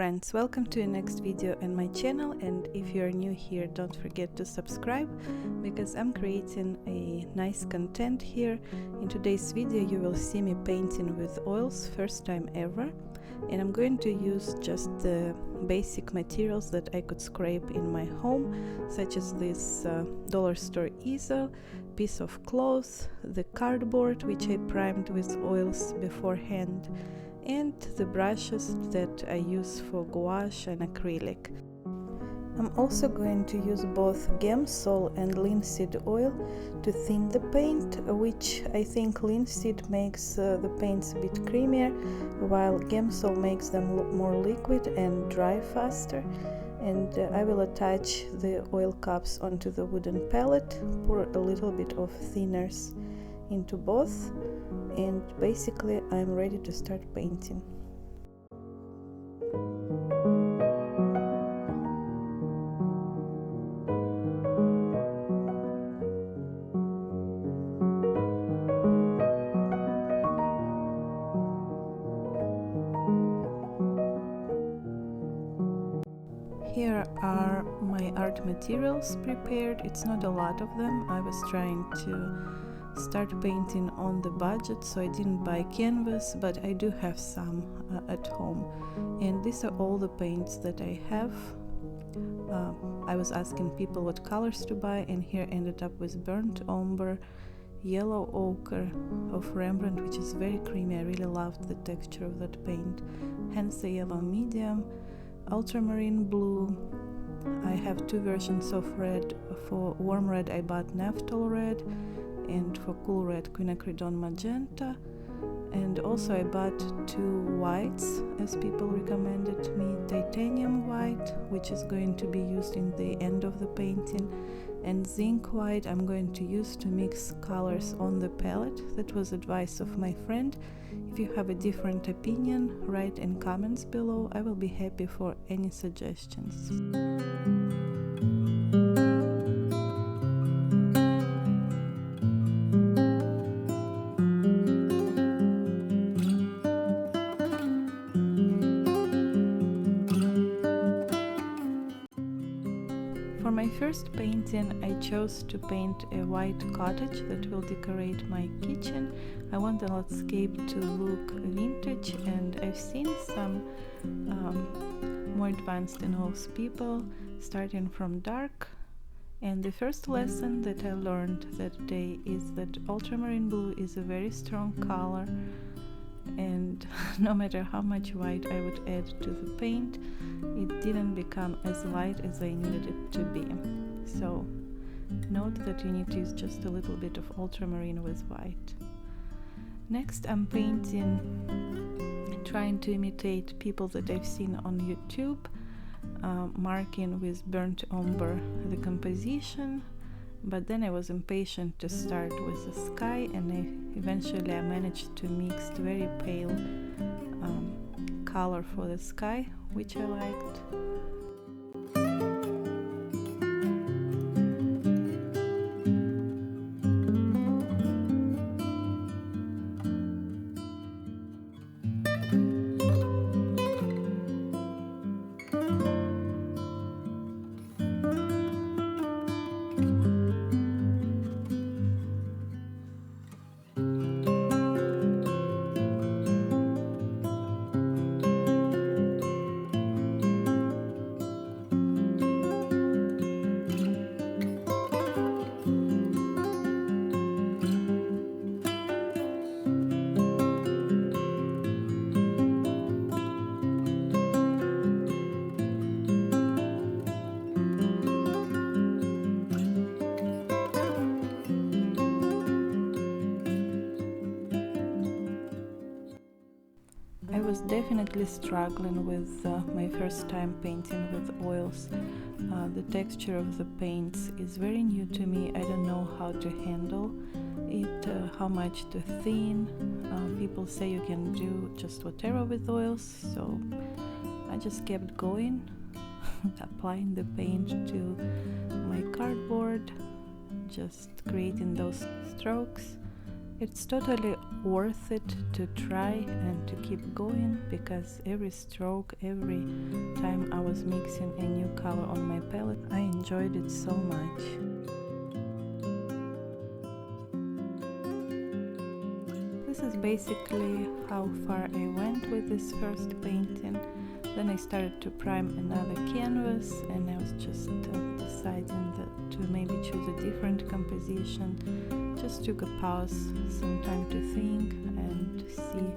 friends, welcome to the next video on my channel, and if you are new here, don't forget to subscribe because I'm creating a nice content here. In today's video you will see me painting with oils, first time ever, and I'm going to use just the basic materials that I could scrape in my home, such as this dollar store easel, piece of cloth, the cardboard which I primed with oils beforehand, and the brushes that I use for gouache and acrylic. I'm also going to use both Gamsol and linseed oil to thin the paint, which I think linseed makes the paints a bit creamier, while Gamsol makes them look more liquid and dry faster. And I will attach the oil cups onto the wooden palette, pour a little bit of thinners into both, and basically I'm ready to start painting. Here are my art materials prepared. It's not a lot of them. I was trying to start painting on the budget, so I didn't buy canvas, but I do have some at home, and these are all the paints that I have. I was asking people what colors to buy, and here ended up with burnt umber, yellow ochre of Rembrandt, which is very creamy. I really loved the texture of that paint, hence the yellow medium, ultramarine blue. I have two versions of red. For warm red I bought naphthol red, and for cool red quinacridone magenta, and also I bought two whites as people recommended me, titanium white, which is going to be used in the end of the painting, and zinc white I'm going to use to mix colors on the palette. That was advice of my friend. If you have a different opinion, write in comments below. I will be happy for any suggestions. For my first painting, I chose to paint a white cottage that will decorate my kitchen. I want the landscape to look vintage, and I've seen some more advanced in oils people starting from dark. And the first lesson that I learned that day is that ultramarine blue is a very strong color, and no matter how much white I would add to the paint, it didn't become as light as I needed it to be. So note that you need to use just a little bit of ultramarine with white. Next I'm painting, trying to imitate people that I've seen on YouTube, marking with burnt umber the composition, but then I was impatient to start with the sky, and eventually I managed to mix very pale color for the sky, which I liked. I was definitely struggling with my first time painting with oils. The texture of the paints is very new to me. I don't know how to handle it, how much to thin. People say you can do just whatever with oils, so I just kept going, applying the paint to my cardboard, just creating those strokes, It's totally worth it to try and to keep going, because every stroke, every time I was mixing a new color on my palette, I enjoyed it so much. This is basically how far I went with this first painting. Then I started to prime another canvas, and I was just deciding to maybe choose a different composition. Just took a pause, some time to think and see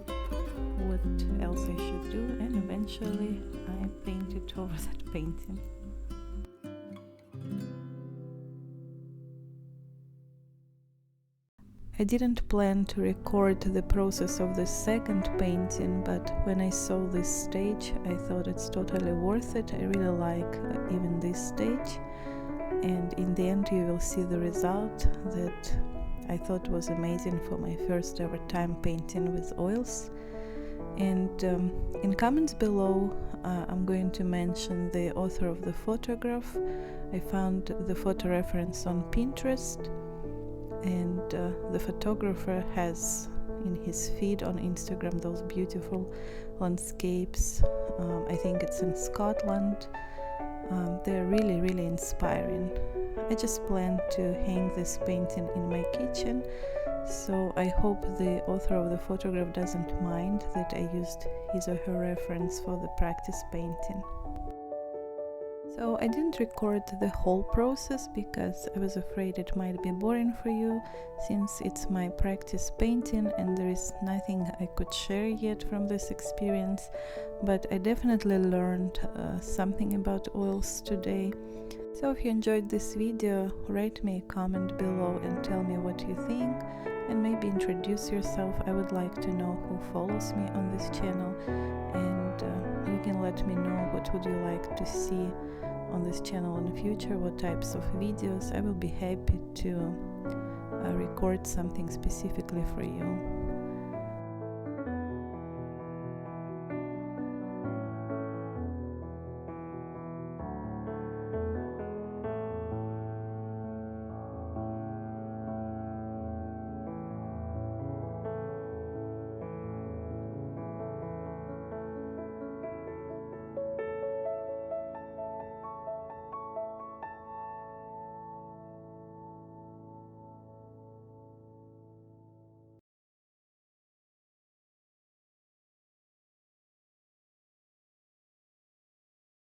what else I should do, and eventually I painted over that painting. I didn't plan to record the process of the second painting, but when I saw this stage, I thought it's totally worth it. I really like even this stage, and in the end you will see the result that I thought was amazing for my first ever time painting with oils. And in comments below I'm going to mention the author of the photograph. I found the photo reference on Pinterest, and the photographer has in his feed on Instagram those beautiful landscapes. I think it's in Scotland. They're really inspiring. I just plan to hang this painting in my kitchen, so I hope the author of the photograph doesn't mind that I used his or her reference for the practice painting. So I didn't record the whole process because I was afraid it might be boring for you, since it's my practice painting and there is nothing I could share yet from this experience, but I definitely learned something about oils today. So if you enjoyed this video, write me a comment below and tell me what you think, and maybe introduce yourself. I would like to know who follows me on this channel, and you can let me know what would you like to see on this channel in the future, what types of videos. I will be happy to record something specifically for you.